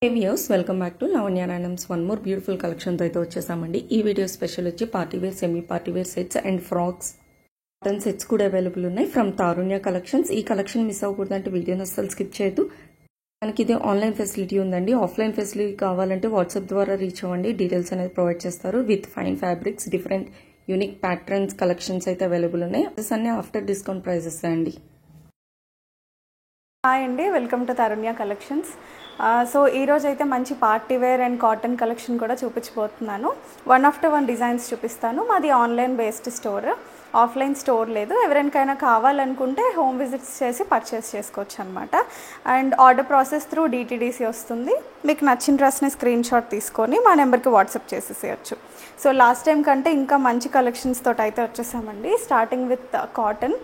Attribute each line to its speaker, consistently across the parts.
Speaker 1: Hey viewers, welcome back to Lavanya Randoms. One more beautiful collection తో అయితే వచ్చేసామండి. ఈ వీడియో స్పెషల్ వచ్చి party wear, semi party wear sets and frocks, cotton sets కూడా available ఉన్నాయి from Tarunya collections. ఈ collection miss అవ్వకూడదంటే వీడియోని అస్సలు స్కిప్ చేయొద్దు. మనకి ఇది ఆన్లైన్ ఫెసిలిటీ ఉందండి. ఆఫ్లైన్ ఫెసిలిటీ కావాలంటే వాట్సాప్ ద్వారా రీచ్ అవ్వండి. డీటెయిల్స్ అనేది ప్రొవైడ్ చేస్తారు. With fine fabrics, different unique patterns collections అయితే అవైలబుల్ ఉన్నాయి. అన్నీ ఆఫ్టర్ డిస్కౌంట్ ప్రైజెస్ అండి.
Speaker 2: హాయ్ అండి, welcome to Tarunya collections. So ఈరోజు అయితే మంచి party wear and cotton collection కూడా చూపించబోతున్నాను. వన్ ఆఫ్టర్ వన్ డిజైన్స్ చూపిస్తాను. మాది online based store, offline store లేదు. ఎవరికైనా కావాలనుకుంటే హోమ్ విజిట్స్ చేసి పర్చేస్ చేసుకోవచ్చు అనమాట. And order process through DTDC వస్తుంది. మీకు నచ్చిన డ్రెస్ని స్క్రీన్ షాట్ తీసుకొని మా నెంబర్కి వాట్సాప్ చేసేసేయచ్చు. సో లాస్ట్ టైం కంటే ఇంకా మంచి కలెక్షన్స్ తోటి అయితే వచ్చేసామండి. Starting with cotton.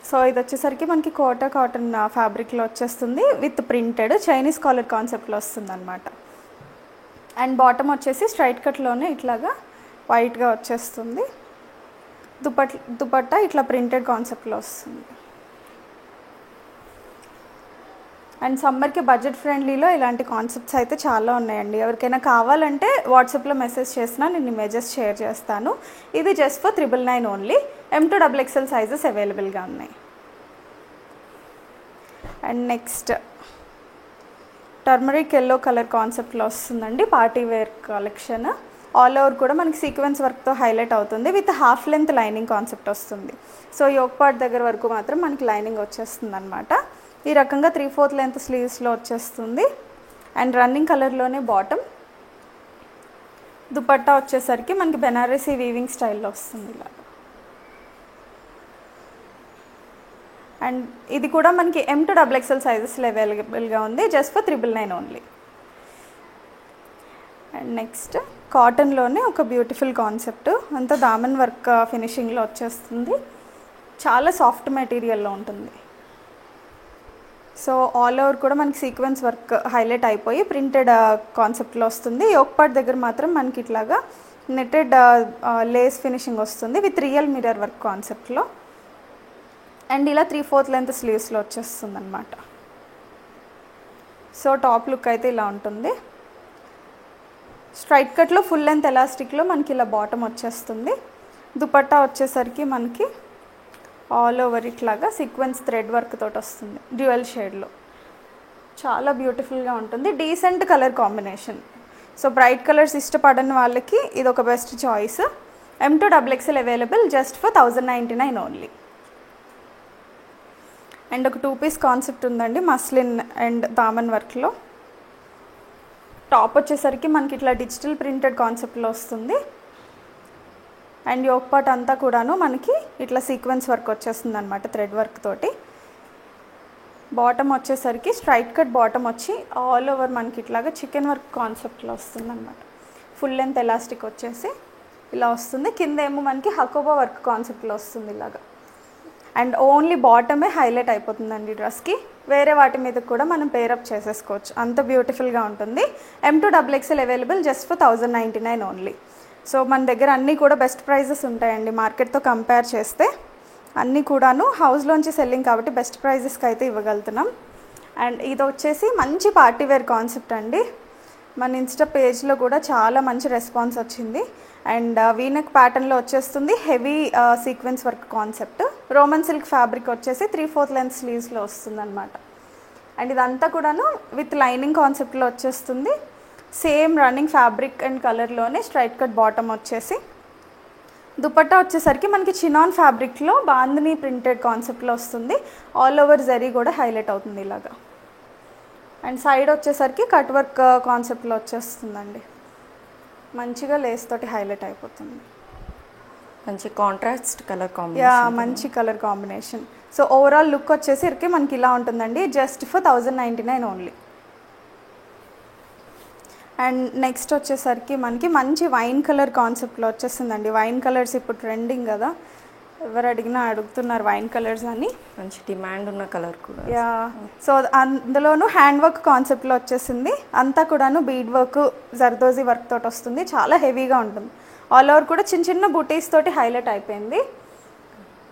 Speaker 2: సో ఇది వచ్చేసరికి మనకి కాటన్ ఫ్యాబ్రిక్లో వచ్చేస్తుంది. విత్ ప్రింటెడ్ చైనీస్ కాలర్ కాన్సెప్ట్లో వస్తుంది అనమాట. అండ్ బాటమ్ వచ్చేసి స్ట్రైట్ కట్లోనే ఇట్లాగా వైట్గా వచ్చేస్తుంది. దుపట్టా ఇట్లా ప్రింటెడ్ కాన్సెప్ట్లో వస్తుంది. అండ్ సమ్మర్కి బడ్జెట్ ఫ్రెండ్లీలో ఇలాంటి కాన్సెప్ట్స్ అయితే చాలా ఉన్నాయండి. ఎవరికైనా కావాలంటే వాట్సాప్లో మెసేజ్ చేసినా నేను ఇమేజెస్ షేర్ చేస్తాను. ఇది just for 999 only. M to XXL sizes అవైలబుల్గా ఉన్నాయి. And next turmeric yellow colour కాన్సెప్ట్లో వస్తుందండి. Party wear collection. All over కూడా మనకి సీక్వెన్స్ వర్క్తో హైలైట్ అవుతుంది. With half length lining concept వస్తుంది. సో యోక్ పార్ట్ దగ్గర వరకు మాత్రం మనకి లైనింగ్ వచ్చేస్తుంది అనమాట. ఈ రకంగా 3/4 లెంత్ స్లీవ్స్లో వచ్చేస్తుంది. అండ్ రన్నింగ్ కలర్లోనే బాటమ్. దుపట్టా వచ్చేసరికి మనకి బెనారసీ వీవింగ్ స్టైల్లో వస్తుంది ఇలా. అండ్ ఇది కూడా మనకి M to XXL సైజెస్లో అవైలబుల్గా ఉంది. Just for 999 only. And next కాటన్లోనే ఒక బ్యూటిఫుల్ కాన్సెప్ట్, అంతా దామన్ వర్క్ ఫినిషింగ్లో వచ్చేస్తుంది. చాలా సాఫ్ట్ మెటీరియల్లో ఉంటుంది. సో ఆల్ ఓవర్ కూడా మనకి సీక్వెన్స్ వర్క్ హైలైట్ అయిపోయి ప్రింటెడ్ కాన్సెప్ట్లో వస్తుంది. యోక్ పార్ట్ దగ్గర మాత్రం మనకి ఇట్లాగా నెట్టెడ్ లేస్ ఫినిషింగ్ వస్తుంది విత్ రియల్ మిర్రర్ వర్క్ కాన్సెప్ట్లో. అండ్ ఇలా 3/4 లెంత్ స్లీవ్స్లో వచ్చేస్తుంది అనమాట. సో టాప్ లుక్ అయితే ఇలా ఉంటుంది. స్ట్రైట్ కట్లో ఫుల్ లెంత్ ఎలాస్టిక్లో మనకి ఇలా బాటమ్ వచ్చేస్తుంది. దుపట్టా వచ్చేసరికి మనకి ఆల్ ఓవర్ ఇట్లాగా సీక్వెన్స్ థ్రెడ్ వర్క్ తోటి వస్తుంది డ్యూయల్ షేడ్లో. చాలా బ్యూటిఫుల్గా ఉంటుంది. Decent colour combination. So bright colours ఇష్టపడని వాళ్ళకి ఇది ఒక best choice. M to XXL available just for 1099 only. And ఒక 2-పీస్ కాన్సెప్ట్ ఉందండి, మస్లిన్ అండ్ దామన్ వర్క్లో. టాప్ వచ్చేసరికి మనకి ఇట్లా డిజిటల్ ప్రింటెడ్ కాన్సెప్ట్లో వస్తుంది. అండ్ యోక్ పార్ట్ అంతా కూడాను మనకి ఇట్లా సీక్వెన్స్ వర్క్ వచ్చేస్తుంది అనమాట థ్రెడ్ వర్క్ తోటి. బాటమ్ వచ్చేసరికి స్ట్రైట్ కట్ బాటమ్ వచ్చి ఆల్ ఓవర్ మనకి ఇట్లాగా చికెన్ వర్క్ కాన్సెప్ట్లో వస్తుంది అనమాట. ఫుల్ లెంత్ ఎలాస్టిక్ వచ్చేసి ఇలా వస్తుంది. కింద ఏమో మనకి హకోబా వర్క్ కాన్సెప్ట్లో వస్తుంది ఇలాగా. అండ్ ఓన్లీ బాటమే హైలైట్ అయిపోతుందండి డ్రెస్కి. వేరే వాటి మీద కూడా మనం పేరప్ చేసేసుకోవచ్చు. అంత బ్యూటిఫుల్గా ఉంటుంది. M to XXL available just for 1099 only. So మన దగ్గర అన్నీ కూడా బెస్ట్ ప్రైజెస్ ఉంటాయండి మార్కెట్తో కంపేర్ చేస్తే. అన్నీ కూడాను హౌస్లోంచి సెల్లింగ్ కాబట్టి బెస్ట్ ప్రైజెస్కి అయితే ఇవ్వగలుగుతున్నాం. అండ్ ఇది వచ్చేసి మంచి పార్టీ వేర్ కాన్సెప్ట్ అండి. మన ఇన్స్టా పేజ్లో కూడా చాలా మంచి రెస్పాన్స్ వచ్చింది. అండ్ వీనెక్ ప్యాటర్న్లో వచ్చేస్తుంది. Heavy sequence work concept. Roman silk fabric వచ్చేసి 3/4 లెంత్ స్లీవ్స్లో వస్తుంది అనమాట. అండ్ ఇదంతా కూడాను విత్ లైనింగ్ కాన్సెప్ట్లో వచ్చేస్తుంది. సేమ్ రన్నింగ్ ఫ్యాబ్రిక్ అండ్ కలర్లోనే స్ట్రైట్ కట్ బాటమ్ వచ్చేసి. దుపట్టా వచ్చేసరికి మనకి చినాన్ ఫ్యాబ్రిక్లో బాందిని ప్రింటెడ్ కాన్సెప్ట్లో వస్తుంది. ఆల్ ఓవర్ జరీ కూడా హైలైట్ అవుతుంది ఇలాగా. అండ్ సైడ్ వచ్చేసరికి కట్ వర్క్ కాన్సెప్ట్లో వచ్చేస్తుందండి. మంచిగా లేస్ తోటి హైలైట్ అయిపోతుంది.
Speaker 1: మంచి కాంట్రాస్ట్ కలర్ కాంబినేషన్.
Speaker 2: మంచి colour combination. So overall look వచ్చేసరికి మనకి ఇలా ఉంటుందండి. Just for 1099 only. And next వచ్చేసరికి మనకి మంచి వైన్ కలర్ కాన్సెప్ట్లో వచ్చేస్తుందండి. వైన్ కలర్స్ ఇప్పుడు ట్రెండింగ్ కదా, ఎవరు అడిగినా అడుగుతున్నారు వైన్ కలర్స్ అని.
Speaker 1: మంచి డిమాండ్ ఉన్న కలర్ కూడా.
Speaker 2: సో అందులోనూ హ్యాండ్ వర్క్ కాన్సెప్ట్లో వచ్చేసింది. అంతా కూడాను బీడ్ వర్క్, జర్దోజీ వర్క్ తోటి వస్తుంది. చాలా హెవీగా ఉంటుంది. ఆల్ ఓవర్ కూడా చిన్న చిన్న బూటీస్ తోటి హైలైట్ అయిపోయింది.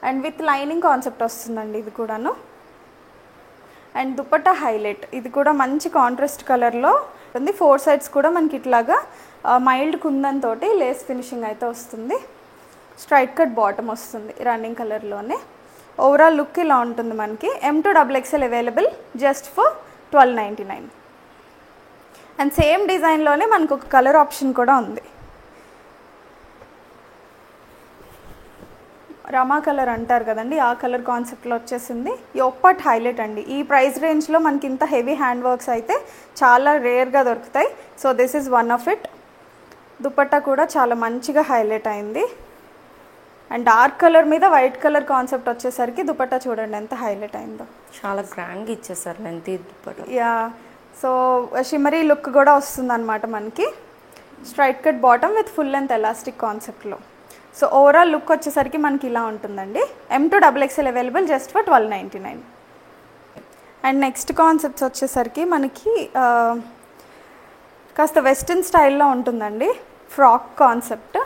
Speaker 2: అండ్ విత్ లైనింగ్ కాన్సెప్ట్ వస్తుందండి ఇది కూడాను. And dupatta highlight. ఇది కూడా మంచి కాంట్రాస్ట్ కలర్లో ఉంటుంది. 4 సైడ్స్ కూడా మనకి ఇట్లాగా మైల్డ్ కుందన్ తోటి లేస్ ఫినిషింగ్ అయితే వస్తుంది. స్ట్రైట్ కట్ బాటమ్ వస్తుంది రన్నింగ్ కలర్లోనే. ఓవరాల్ లుక్ ఇలా ఉంటుంది మనకి. M2XXL available just for 1299. And same డిజైన్లోనే మనకు ఒక కలర్ ఆప్షన్ కూడా ఉంది. రమా కలర్ అంటారు కదండి, ఆ కలర్ కాన్సెప్ట్లో వచ్చేసింది. యోక్ పార్ట్ హైలైట్ అండి. ఈ ప్రైస్ రేంజ్లో మనకి ఇంత హెవీ హ్యాండ్ వర్క్స్ అయితే చాలా రేర్గా దొరుకుతాయి. So this is one of it. Dupatta కూడా చాలా మంచిగా హైలైట్ అయింది. అండ్ డార్క్ కలర్ మీద వైట్ కలర్ కాన్సెప్ట్ వచ్చేసరికి దుపట్టా చూడండి ఎంత హైలైట్ అయిందో.
Speaker 1: చాలా గ్రాండ్గా ఇచ్చేసారు lengthy dupatta.
Speaker 2: Yeah, so shimmery look కూడా వస్తుంది అనమాట మనకి. Straight cut bottom with full length elastic కాన్సెప్ట్లో. సో ఓవరాల్ లుక్ వచ్చేసరికి మనకి ఇలా ఉంటుందండి. M2XXL available just for 1299. And next concepts వచ్చేసరికి మనకి కాస్త వెస్ట్రన్ స్టైల్లో ఉంటుందండి. ఫ్రాక్ కాన్సెప్ట్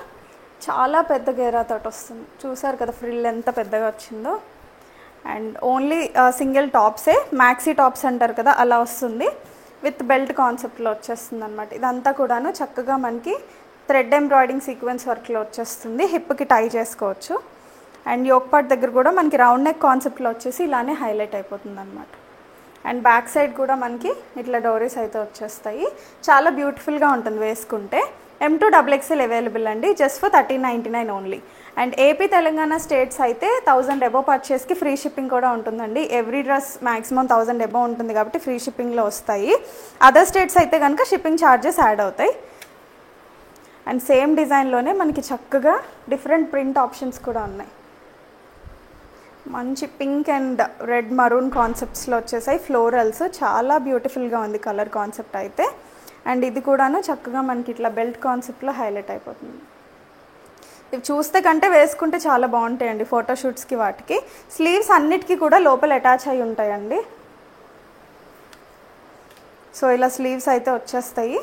Speaker 2: చాలా పెద్ద గేరాతో వస్తుంది. చూసారు కదా ఫ్రిల్ ఎంత పెద్దగా వచ్చిందో. అండ్ ఓన్లీ సింగిల్ టాప్సే, మ్యాక్సీ టాప్స్ అంటారు కదా అలా వస్తుంది. విత్ బెల్ట్ కాన్సెప్ట్లో వచ్చేస్తుంది అనమాట. ఇదంతా కూడాను చక్కగా మనకి థ్రెడ్ ఎంబ్రాయిడింగ్ సీక్వెన్స్ వర్క్లో వచ్చేస్తుంది. హిప్కి టై చేసుకోవచ్చు. అండ్ యోక్ పార్ట్ దగ్గర కూడా మనకి రౌండ్ నెక్ కాన్సెప్ట్లో వచ్చేసి ఇలానే హైలైట్ అయిపోతుంది అనమాట. అండ్ బ్యాక్ సైడ్ కూడా మనకి ఇట్లా డోరీస్ అయితే వచ్చేస్తాయి. చాలా బ్యూటిఫుల్గా ఉంటుంది వేసుకుంటే. M2XXL అవైలబుల్ అండి just for 1399 only. And AP Telangana states అయితే 1000 అబోవ్ పర్చేస్కి ఫ్రీ షిప్పింగ్ కూడా ఉంటుందండి. ఎవ్రీ డ్రెస్ మ్యాక్సిమం 1000 అబోవ్ ఉంటుంది కాబట్టి ఫ్రీ షిప్పింగ్లో వస్తాయి. అదర్ స్టేట్స్ అయితే కనుక షిప్పింగ్ ఛార్జెస్ యాడ్ అవుతాయి. అండ్ సేమ్ డిజైన్లోనే మనకి చక్కగా డిఫరెంట్ ప్రింట్ ఆప్షన్స్ కూడా ఉన్నాయి. మంచి పింక్ అండ్ రెడ్ మరూన్ కాన్సెప్ట్స్లో వచ్చేసాయి. ఫ్లోరల్స్ చాలా బ్యూటిఫుల్గా ఉంది కలర్ కాన్సెప్ట్ అయితే. అండ్ ఇది కూడాను చక్కగా మనకి ఇట్లా బెల్ట్ కాన్సెప్ట్లో హైలైట్ అయిపోతుంది. ఇవి చూస్తే కంటే వేసుకుంటే చాలా బాగుంటాయండి ఫోటోషూట్స్కి వాటికి. స్లీవ్స్ అన్నిటికీ కూడా లోపల అటాచ్ అయి ఉంటాయండి. సో ఇలా స్లీవ్స్ అయితే వచ్చేస్తాయి.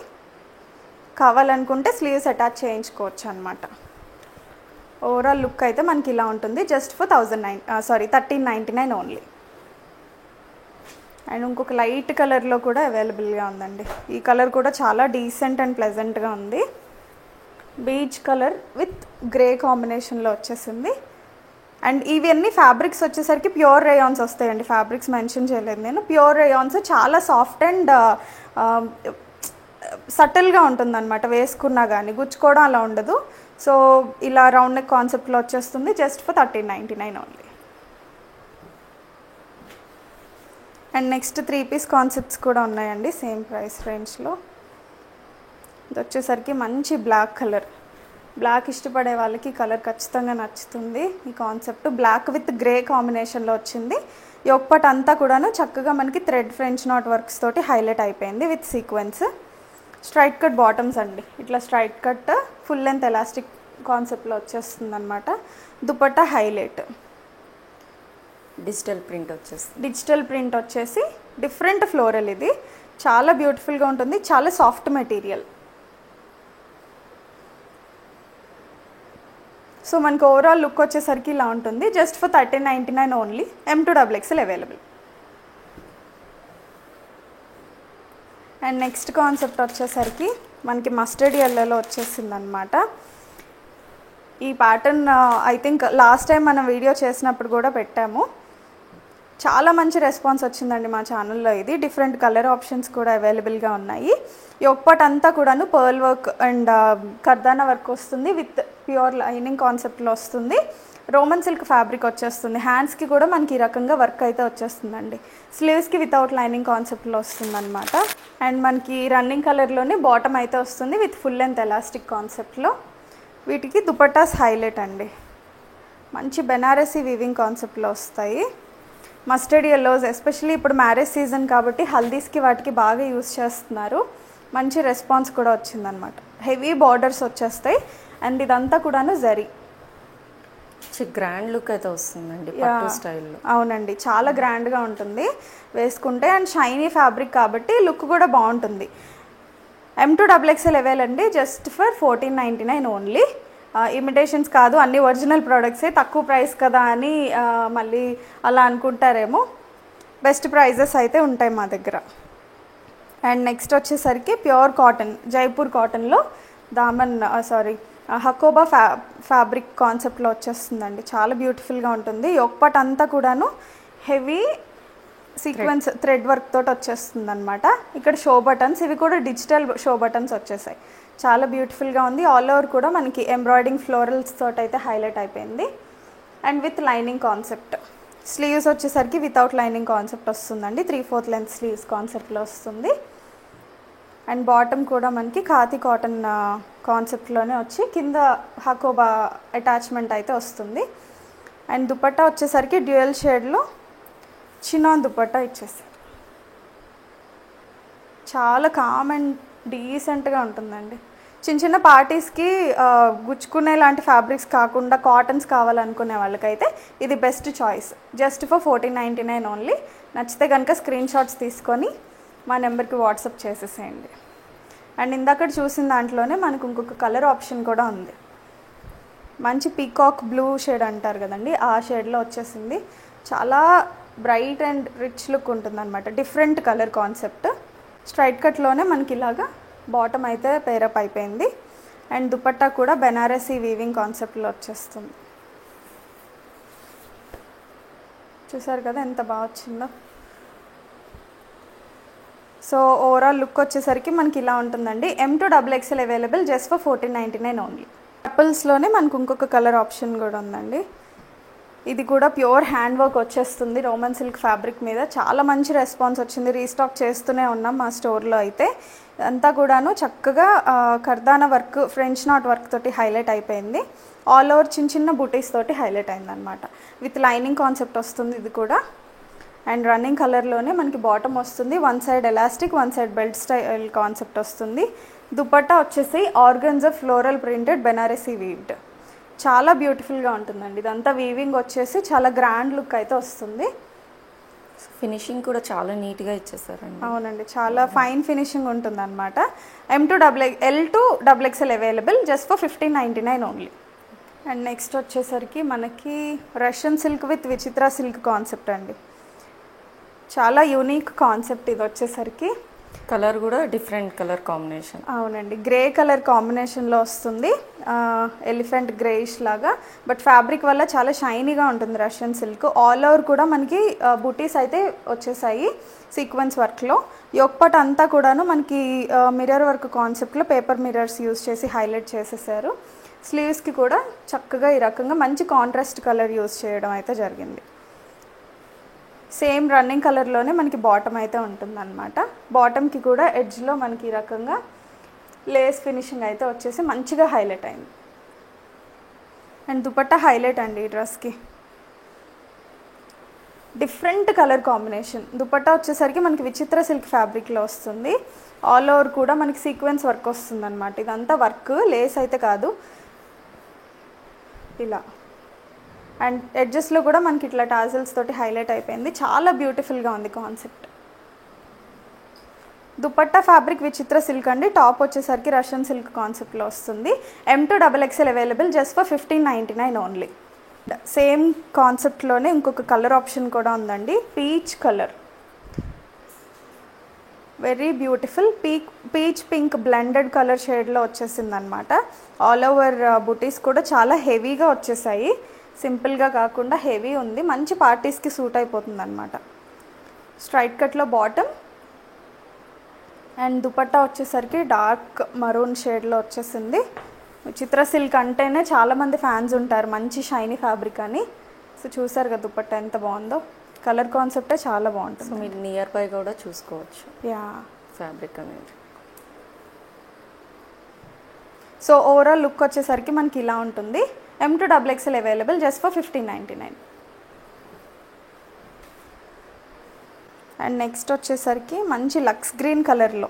Speaker 2: కావాలనుకుంటే స్లీవ్స్ అటాచ్ చేయించుకోవచ్చు అనమాట. ఓవరాల్ లుక్ అయితే మనకి ఇలా ఉంటుంది జస్ట్ ఫర్ 1399 ఓన్లీ. అండ్ ఇంకొక లైట్ కలర్లో కూడా అవైలబుల్గా ఉందండి. ఈ కలర్ కూడా చాలా డీసెంట్ అండ్ ప్లెజెంట్గా ఉంది. బీచ్ కలర్ విత్ గ్రే కాంబినేషన్లో వచ్చేసింది. అండ్ ఇవన్నీ ఫ్యాబ్రిక్స్ వచ్చేసరికి ప్యూర్ రేయాన్స్ వస్తాయండి. ఫ్యాబ్రిక్స్ మెన్షన్ చేయలేదు నేను. ప్యూర్ రేయాన్స్ చాలా సాఫ్ట్ అండ్ సటిల్గా ఉంటుందన్నమాట. వేసుకున్నా కానీ గుచ్చుకోవడం అలా ఉండదు. సో ఇలా రౌండ్ నెక్ కాన్సెప్ట్లో వచ్చేస్తుంది just for 1399 only. And next 3 piece concepts కూడా ఉన్నాయండి సేమ్ ప్రైస్ రేంజ్లో. ఇది వచ్చేసరికి మంచి బ్లాక్ కలర్. బ్లాక్ ఇష్టపడే వాళ్ళకి కలర్ ఖచ్చితంగా నచ్చుతుంది. ఈ కాన్సెప్ట్ బ్లాక్ విత్ గ్రే కాంబినేషన్లో వచ్చింది. యోక్ పార్ట్ అంతా కూడాను చక్కగా మనకి థ్రెడ్ ఫ్రెంచ్ నాట్ వర్క్స్ తోటి హైలైట్ అయిపోయింది with sequence. Straight cut bottoms అండి. ఇట్లా straight cut full length elastic కాన్సెప్ట్లో వచ్చేస్తుంది అనమాట. దుపట్టా హైలైట్
Speaker 1: డిజిటల్ ప్రింట్ వచ్చేస్తుంది.
Speaker 2: డిజిటల్ ప్రింట్ వచ్చేసి డిఫరెంట్ ఫ్లోరల్. ఇది చాలా బ్యూటిఫుల్గా ఉంటుంది. చాలా సాఫ్ట్ మెటీరియల్. సో మనకు ఓవరాల్ లుక్ వచ్చేసరికి ఇలా ఉంటుంది just for 1399 only. M2XXL available. And next concept వచ్చేసరికి మనకి మస్టర్డ్ ఎల్లోలో వచ్చేసింది అనమాట. ఈ pattern I think last time మనం వీడియో చేసినప్పుడు కూడా పెట్టాము. చాలా మంచి రెస్పాన్స్ వచ్చిందండి మా ఛానల్లో. ఇది డిఫరెంట్ కలర్ ఆప్షన్స్ కూడా అవైలబుల్గా ఉన్నాయి. యోక్ పార్ట్ అంతా కూడాను పర్ల్ వర్క్ అండ్ కర్దానా వర్క్ వస్తుంది విత్ ప్యూర్ లైనింగ్ కాన్సెప్ట్లో వస్తుంది. రోమన్ సిల్క్ ఫ్యాబ్రిక్ వచ్చేస్తుంది. హ్యాండ్స్కి కూడా మనకి ఈ రకంగా వర్క్ అయితే వచ్చేస్తుందండి. స్లీవ్స్కి వితౌట్ లైనింగ్ కాన్సెప్ట్లో వస్తుంది అనమాట. అండ్ మనకి రన్నింగ్ కలర్లోనే బాటమ్ అయితే వస్తుంది విత్ ఫుల్ లెంత్ ఎలాస్టిక్ కాన్సెప్ట్లో. వీటికి దుపట్టాస్ హైలైట్ అండి. మంచి బెనారసీ వీవింగ్ కాన్సెప్ట్లో వస్తాయి. మస్టర్డ్ ఎల్లోస్ ఎస్పెషల్లీ ఇప్పుడు మ్యారేజ్ సీజన్ కాబట్టి హల్దీస్కి వాటికి బాగా యూస్ చేస్తున్నారు. మంచి రెస్పాన్స్ కూడా వచ్చిందనమాట. హెవీ బార్డర్స్ వచ్చేస్తాయి. అండ్ ఇదంతా కూడాను జరీ.
Speaker 1: గ్రాండ్ లుక్ అయితే వస్తుందండి పట్టు స్టైల్లో.
Speaker 2: అవునండి, చాలా గ్రాండ్గా ఉంటుంది వేసుకుంటే. అండ్ షైనీ ఫ్యాబ్రిక్ కాబట్టి లుక్ కూడా బాగుంటుంది. M2XXL అవైల్ అండి జస్ట్ ఫర్ 1499 ఓన్లీ. ఇమిటేషన్స్ కాదు, అన్ని ఒరిజినల్ ప్రోడక్ట్సే. తక్కువ ప్రైస్ కదా అని మళ్ళీ అలా అనుకుంటారేమో. బెస్ట్ ప్రైజెస్ అయితే ఉంటాయి మా దగ్గర. అండ్ నెక్స్ట్ వచ్చేసరికి ప్యూర్ కాటన్, జైపూర్ కాటన్లో దామన్ హకోబా ఫ్యాబ్రిక్ కాన్సెప్ట్లో వచ్చేస్తుందండి. చాలా బ్యూటిఫుల్గా ఉంటుంది. యోక్ పార్ట్ అంతా కూడాను హెవీ సీక్వెన్స్ థ్రెడ్ వర్క్ తోటి వచ్చేస్తుంది అనమాట. ఇక్కడ షో బటన్స్, ఇవి కూడా డిజిటల్ షో బటన్స్ వచ్చేసాయి. చాలా బ్యూటిఫుల్గా ఉంది. ఆల్ ఓవర్ కూడా మనకి ఎంబ్రాయిడింగ్ ఫ్లోరల్స్ తోటి అయితే హైలైట్ అయిపోయింది. And with lining concept. Sleeves వచ్చేసరికి వితౌట్ లైనింగ్ కాన్సెప్ట్ వస్తుందండి. 3/4 లెంత్ స్లీవ్స్ కాన్సెప్ట్లో వస్తుంది. అండ్ బాటమ్ కూడా మనకి ఖాతి కాటన్ కాన్సెప్ట్లోనే వచ్చి కింద హకోబా అటాచ్మెంట్ అయితే వస్తుంది. అండ్ దుపట్టా వచ్చేసరికి డ్యూయల్ షేడ్లో చినాన్ దుపట్టా ఇచ్చేస్తారు. చాలా కామ్ అండ్ డీసెంట్గా ఉంటుందండి. చిన్న చిన్న పార్టీస్కి గుచ్చుకునే లాంటి ఫ్యాబ్రిక్స్ కాకుండా కాటన్స్ కావాలనుకునే వాళ్ళకైతే ఇది best choice. Just for 1499 only. నచ్చితే కనుక స్క్రీన్ షాట్స్ తీసుకొని మా నెంబర్కి వాట్సాప్ చేసేసేయండి. అండ్ ఇందాక చూసిన దాంట్లోనే మనకు ఇంకొక కలర్ ఆప్షన్ కూడా ఉంది. మంచి పీకాక్ బ్లూ షేడ్ అంటారు కదండి, ఆ షేడ్లో వచ్చేసింది. చాలా బ్రైట్ అండ్ రిచ్ లుక్ ఉంటుంది అనమాట. Different colour concept. స్ట్రైట్ కట్లోనే మనకి ఇలాగా బాటమ్ అయితే పేరప్ అయిపోయింది. అండ్ దుపట్టా కూడా బెనారసీ వీవింగ్ కాన్సెప్ట్లో వచ్చేస్తుంది. చూసారు కదా ఎంత బాగా వచ్చిందో. సో ఓవరాల్ లుక్ వచ్చేసరికి మనకి ఇలా ఉంటుందండి. M to XXL available just for 1499 only. కపుల్స్లోనే మనకు ఇంకొక కలర్ ఆప్షన్ కూడా ఉందండి. ఇది కూడా ప్యూర్ హ్యాండ్ వర్క్ వచ్చేస్తుంది రోమన్ సిల్క్ ఫ్యాబ్రిక్ మీద. చాలా మంచి రెస్పాన్స్ వచ్చింది. రీస్టాక్ చేస్తూనే ఉన్నాం మా స్టోర్లో అయితే. అంతా కూడాను చక్కగా కర్దానా వర్క్, ఫ్రెంచ్ నాట్ వర్క్ తోటి హైలైట్ అయిపోయింది. ఆల్ ఓవర్ చిన్న చిన్న బూటీస్ తోటి హైలైట్ అయిందనమాట. విత్ లైనింగ్ కాన్సెప్ట్ వస్తుంది ఇది కూడా. అండ్ రన్నింగ్ కలర్లోనే మనకి బాటమ్ వస్తుంది. One side elastic, one side belt style concept వస్తుంది. దుపట్టా వచ్చేసి organza floral printed Banarasi weaved. చాలా బ్యూటిఫుల్గా ఉంటుందండి. ఇదంతా వీవింగ్ వచ్చేసి చాలా గ్రాండ్ లుక్ అయితే వస్తుంది.
Speaker 1: ఫినిషింగ్ కూడా చాలా నీట్గా ఇచ్చేసారండి.
Speaker 2: అవునండి, చాలా ఫైన్ ఫినిషింగ్ ఉంటుంది అనమాట. M to L to XXL available just for 1599 only. And next వచ్చేసరికి మనకి రష్యన్ సిల్క్ విత్ విచిత్ర సిల్క్ కాన్సెప్ట్ అండి. చాలా యూనిక్ కాన్సెప్ట్ ఇది వచ్చేసరికి.
Speaker 1: కలర్ కూడా డిఫరెంట్ కలర్ కాంబినేషన్.
Speaker 2: అవునండి, గ్రే కలర్ కాంబినేషన్లో వస్తుంది. ఎలిఫెంట్ గ్రేయిష్ లాగా. బట్ ఫ్యాబ్రిక్ వల్ల చాలా షైనీగా ఉంటుంది రష్యన్ సిల్క్. ఆల్ ఓవర్ కూడా మనకి బుటీస్ అయితే వచ్చేసాయి సీక్వెన్స్ వర్క్లో. యోక్ పార్ట్ అంతా కూడాను మనకి మిర్రర్ వర్క్ కాన్సెప్ట్లో పేపర్ మిర్రర్స్ యూజ్ చేసి హైలైట్ చేసేసారు. స్లీవ్స్కి కూడా చక్కగా ఈ రకంగా మంచి కాంట్రాస్ట్ కలర్ యూజ్ చేయడం అయితే జరిగింది. సేమ్ రన్నింగ్ కలర్లోనే మనకి బాటమ్ అయితే ఉంటుందన్నమాట. బాటమ్కి కూడా ఎడ్జ్లో మనకి ఈ రకంగా లేస్ ఫినిషింగ్ అయితే వచ్చేసి మంచిగా హైలైట్ అయింది. అండ్ దుపట్టా హైలైట్ అండి ఈ డ్రెస్కి. Different colour combination. దుపట్టా వచ్చేసరికి మనకి విచిత్ర సిల్క్ ఫ్యాబ్రిక్లో వస్తుంది. ఆల్ ఓవర్ కూడా మనకి సీక్వెన్స్ వర్క్ వస్తుంది అనమాట. ఇదంతా వర్క్, లేస్ అయితే కాదు. ఇలా అండ్ ఎడ్జెస్లో కూడా మనకి ఇట్లా టాజల్స్ తోటి హైలైట్ అయిపోయింది. చాలా బ్యూటిఫుల్గా ఉంది concept. Dupatta fabric Vichitra silk అండి. టాప్ వచ్చేసరికి రష్యన్ సిల్క్ కాన్సెప్ట్లో వస్తుంది. M to XXL available just for 1599 only. Same కాన్సెప్ట్లోనే ఇంకొక కలర్ ఆప్షన్ కూడా ఉందండి. Peach colour, very beautiful. Peach pink blended colour షేడ్లో వచ్చేసింది అనమాట. ఆల్ ఓవర్ బుటీస్ కూడా చాలా హెవీగా వచ్చేసాయి. సింపుల్గా కాకుండా హెవీ ఉంది. మంచి పార్టీస్కి సూట్ అయిపోతుంది అనమాట. స్ట్రైట్ కట్లో బాటమ్. అండ్ దుపట్టా వచ్చేసరికి డార్క్ మరూన్ షేడ్లో వచ్చేసింది. చిత్ర సిల్క్ అంటేనే చాలామంది ఫ్యాన్స్ ఉంటారు, మంచి షైనీ ఫ్యాబ్రిక్ అని. సో చూసారు కదా దుపట్టా ఎంత బాగుందో. కలర్ కాన్సెప్టే చాలా బాగుంటుంది.
Speaker 1: సో మీరు నియర్ బై కూడా చూసుకోవచ్చు
Speaker 2: యా
Speaker 1: ఫ్యాబ్రిక్ అనేది.
Speaker 2: సో ఓవరాల్ లుక్ వచ్చేసరికి మనకి ఇలా ఉంటుంది. M to XXL available just for 1599. And next వచ్చేసరికి మంచి లక్స్ గ్రీన్ కలర్లో.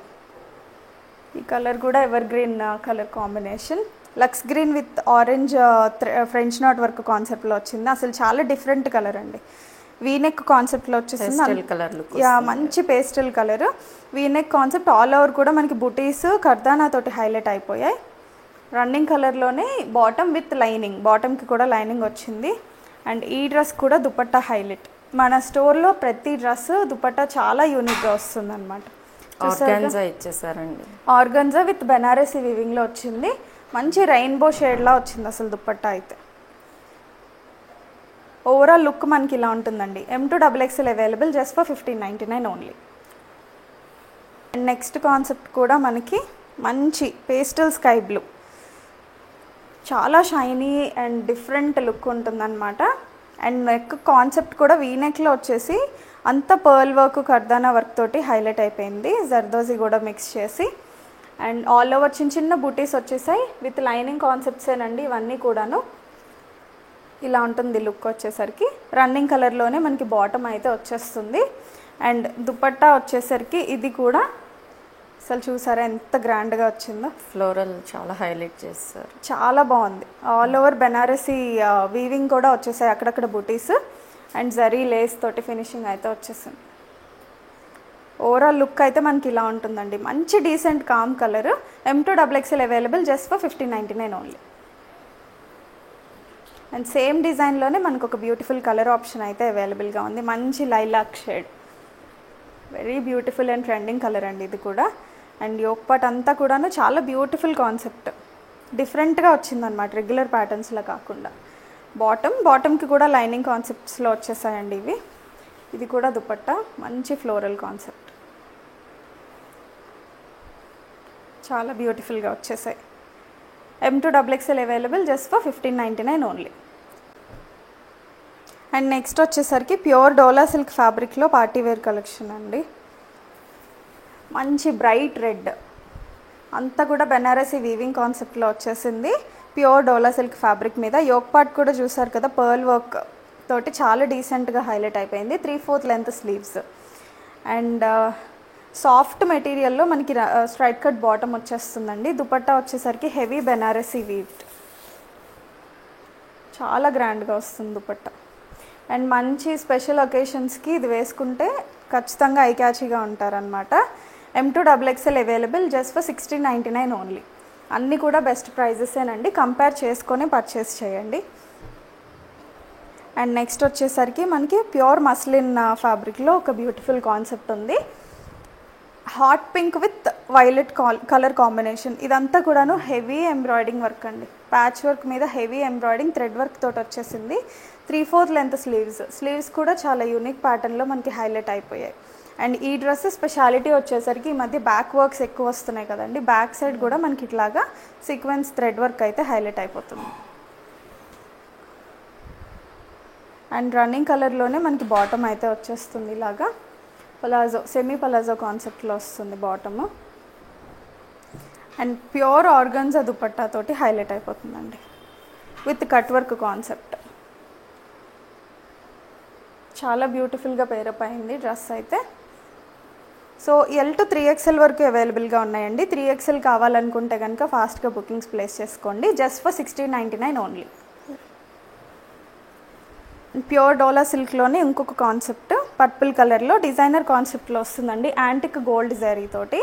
Speaker 2: ఈ కలర్ కూడా evergreen colour combination. Lux green with orange French knot work కాన్సెప్ట్లో వచ్చింది. అసలు చాలా డిఫరెంట్ కలర్ అండి. వీనెక్ కాన్సెప్ట్లో వచ్చేసింది. యా, మంచి pastel colour V neck concept. All over కూడా మనకి బుటీస్ కర్దానా తోటి హైలైట్ అయిపోయాయి. రన్నింగ్ కలర్లోనే బాటమ్ విత్ లైనింగ్. బాటమ్కి కూడా లైనింగ్ వచ్చింది. అండ్ ఈ డ్రెస్ కూడా దుపట్టా హైలైట్. మన స్టోర్లో ప్రతి డ్రెస్ దుపట్టా చాలా యూనిక్గా వస్తుంది అనమాట.
Speaker 1: ఆర్గాన్జా ఇచ్చేసారండి.
Speaker 2: ఆర్గన్జా విత్ బెనారసీ వీవింగ్లో వచ్చింది. మంచి రెయిన్బో షేడ్లా వచ్చింది అసలు దుపట్టా అయితే. ఓవరాల్ లుక్ మనకి ఇలా ఉంటుందండి. M2XXL available just for 1599 only. And next concept కూడా మనకి మంచి పేస్టల్ స్కై బ్లూ, చాలా షైనీ అండ్ డిఫరెంట్ లుక్ ఉంటుందన్నమాట. అండ్ నెక్ కాన్సెప్ట్ కూడా వీనెక్లో వచ్చేసి అంత పర్ల్ వర్క్ కర్దానా వర్క్ తోటి హైలైట్ అయిపోయింది, జర్దోజీ కూడా మిక్స్ చేసి. అండ్ ఆల్ ఓవర్ చిన్న చిన్న బూటీస్ వచ్చేసాయి విత్ లైనింగ్ కాన్సెప్ట్సేనండి ఇవన్నీ కూడాను. ఇలా ఉంటుంది లుక్ వచ్చేసరికి. రన్నింగ్ కలర్లోనే మనకి బాటమ్ అయితే వచ్చేస్తుంది. అండ్ దుపట్టా వచ్చేసరికి ఇది కూడా అసలు చూసారా ఎంత గ్రాండ్గా వచ్చిందో.
Speaker 1: ఫ్లోరల్ చాలా హైలైట్ చేస్తారు,
Speaker 2: చాలా బాగుంది. ఆల్ ఓవర్ బెనారసీ వీవింగ్ కూడా వచ్చేసాయి, అక్కడక్కడ బుటీస్ అండ్ జరీ లేస్ తోటి ఫినిషింగ్ అయితే వచ్చేసింది. ఓవరాల్ లుక్ అయితే మనకి ఇలా ఉంటుందండి. మంచి decent calm colour. M2XXL available just for 1599 only. And same డిజైన్లోనే మనకు ఒక బ్యూటిఫుల్ కలర్ ఆప్షన్ అయితే అవైలబుల్గా ఉంది. మంచి lilac shade, very beautiful and trending colour అండి ఇది కూడా. అండ్ యోక్ పార్ట్ అంతా కూడాను చాలా బ్యూటిఫుల్ కాన్సెప్ట్, డిఫరెంట్గా వచ్చిందనమాట, రెగ్యులర్ ప్యాటర్న్స్లో కాకుండా. బాటమ్కి కూడా లైనింగ్ కాన్సెప్ట్స్లో వచ్చేసాయండి ఇవి. ఇది కూడా దుపట్టా మంచి ఫ్లోరల్ కాన్సెప్ట్, చాలా బ్యూటిఫుల్గా వచ్చేసాయి. M2XXL available just for 1599 only. And next వచ్చేసరికి ప్యూర్ డోలా సిల్క్ ఫ్యాబ్రిక్లో పార్టీవేర్ కలెక్షన్ అండి. మంచి బ్రైట్ రెడ్, అంతా కూడా బెనారసీ వీవింగ్ కాన్సెప్ట్లో వచ్చేసింది. ప్యూర్ డోలా సిల్క్ ఫ్యాబ్రిక్ మీద యోక్ పార్ట్ కూడా చూసారు కదా, పర్ల్ వర్క్ తోటి చాలా డీసెంట్గా హైలైట్ అయిపోయింది. 3/4 లెంత్ స్లీవ్స్ అండ్ సాఫ్ట్ మెటీరియల్లో మనకి స్ట్రైట్ కట్ బాటమ్ వచ్చేస్తుందండి. దుపట్టా వచ్చేసరికి హెవీ బెనారసీ వీవ్డ్, చాలా గ్రాండ్గా వస్తుంది దుపట్టా. అండ్ మంచి స్పెషల్ ఒకేషన్స్కి ఇది వేసుకుంటే ఖచ్చితంగా ఐ క్యాచీగా ఉంటారనమాట. M2XXL available just for 1699 only. అన్నీ కూడా బెస్ట్ ప్రైజెసేనండి, కంపేర్ చేసుకొని పర్చేస్ చేయండి. అండ్ నెక్స్ట్ వచ్చేసరికి మనకి ప్యూర్ మస్లిన్ ఫ్యాబ్రిక్లో ఒక బ్యూటిఫుల్ కాన్సెప్ట్ ఉంది. Hot pink with violet colour combination. ఇదంతా కూడాను హెవీ ఎంబ్రాయిడింగ్ వర్క్ అండి, ప్యాచ్ వర్క్ మీద హెవీ ఎంబ్రాయిడింగ్ థ్రెడ్ వర్క్ తోటి వచ్చేసింది. 3/4 లెంత్ స్లీవ్స్ కూడా చాలా యూనిక్ ప్యాటర్న్లో మనకి హైలైట్ అయిపోయాయి. అండ్ ఈ డ్రెస్ స్పెషాలిటీ వచ్చేసరికి ఈ మధ్య బ్యాక్ వర్క్స్ ఎక్కువ వస్తున్నాయి కదండి, బ్యాక్ సైడ్ కూడా మనకి ఇట్లాగా సీక్వెన్స్ థ్రెడ్ వర్క్ అయితే హైలైట్ అయిపోతుంది. అండ్ రన్నింగ్ కలర్లోనే మనకి బాటమ్ అయితే వచ్చేస్తుంది, ఇలాగా పలాజో, సెమీ పలాజో కాన్సెప్ట్లో వస్తుంది bottom. And pure organza dupatta తోటి హైలైట్ అయిపోతుందండి విత్ కట్ వర్క్ కాన్సెప్ట్. చాలా బ్యూటిఫుల్గా పేరప్ అయింది డ్రెస్ అయితే. సో L to 3XL వరకు అవైలబుల్గా ఉన్నాయండి. 3XL కావాలనుకుంటే కనుక ఫాస్ట్గా బుకింగ్స్ ప్లేస్ చేసుకోండి, జస్ట్ ఫర్ 1699 ఓన్లీ. ప్యూర్ డోలా సిల్క్లోనే ఇంకొక కాన్సెప్ట్ పర్పుల్ కలర్లో డిజైనర్ కాన్సెప్ట్లో వస్తుందండి, యాంటిక్ గోల్డ్ జరీ తోటి.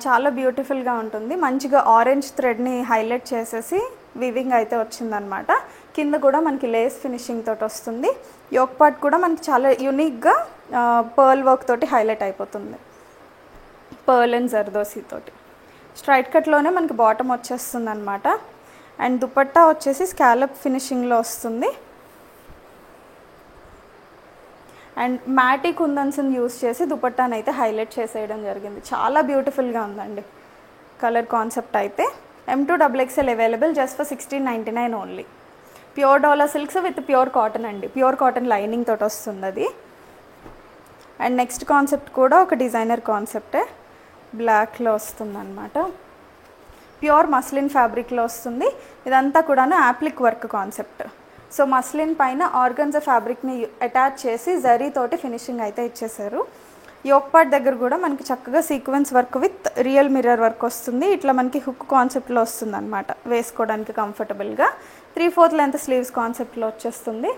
Speaker 2: చాలా బ్యూటిఫుల్గా ఉంటుంది. మంచిగా ఆరెంజ్ థ్రెడ్ని హైలైట్ చేసేసి వివింగ్ అయితే వచ్చిందనమాట. కింద కూడా మనకి లేస్ ఫినిషింగ్ తోటి వస్తుంది. యోక్ పార్ట్ కూడా మనకి చాలా యూనిక్గా పర్ల్ వర్క్ తోటి హైలైట్ అయిపోతుంది, పర్ల్ అండ్ జర్దోసి తోటి. స్ట్రైట్ కట్లోనే మనకి బాటమ్ వచ్చేస్తుంది అనమాట. అండ్ దుపట్టా వచ్చేసి స్కాలప్ ఫినిషింగ్లో వస్తుంది. అండ్ మ్యాటీ కుందన్స్ని యూస్ చేసి దుపట్టాను అయితే హైలైట్ చేసేయడం జరిగింది. చాలా బ్యూటిఫుల్గా ఉందండి కలర్ కాన్సెప్ట్ అయితే. M2XXL available just for 1699 only. Pure dola silks with pure cotton అండి, ప్యూర్ కాటన్ లైనింగ్ తోటి వస్తుంది అది. అండ్ నెక్స్ట్ కాన్సెప్ట్ కూడా ఒక డిజైనర్ కాన్సెప్టే, బ్లాక్లో వస్తుంది అనమాట. ప్యూర్ మస్లిన్ ఫ్యాబ్రిక్లో వస్తుంది. ఇదంతా కూడాను appliqué work concept. So muslin పైన ఆర్గన్జా ఫ్యాబ్రిక్ని అటాచ్ చేసి జరీ తోటి ఫినిషింగ్ అయితే ఇచ్చేసారు. యోక్ పార్ట్ దగ్గర కూడా మనకి చక్కగా sequence work with real mirror work వస్తుంది. ఇట్లా మనకి హుక్ కాన్సెప్ట్లో వస్తుంది అనమాట, వేసుకోవడానికి కంఫర్టబుల్గా. 3/4 లెంత్ స్లీవ్స్ కాన్సెప్ట్లో వచ్చేస్తుంది.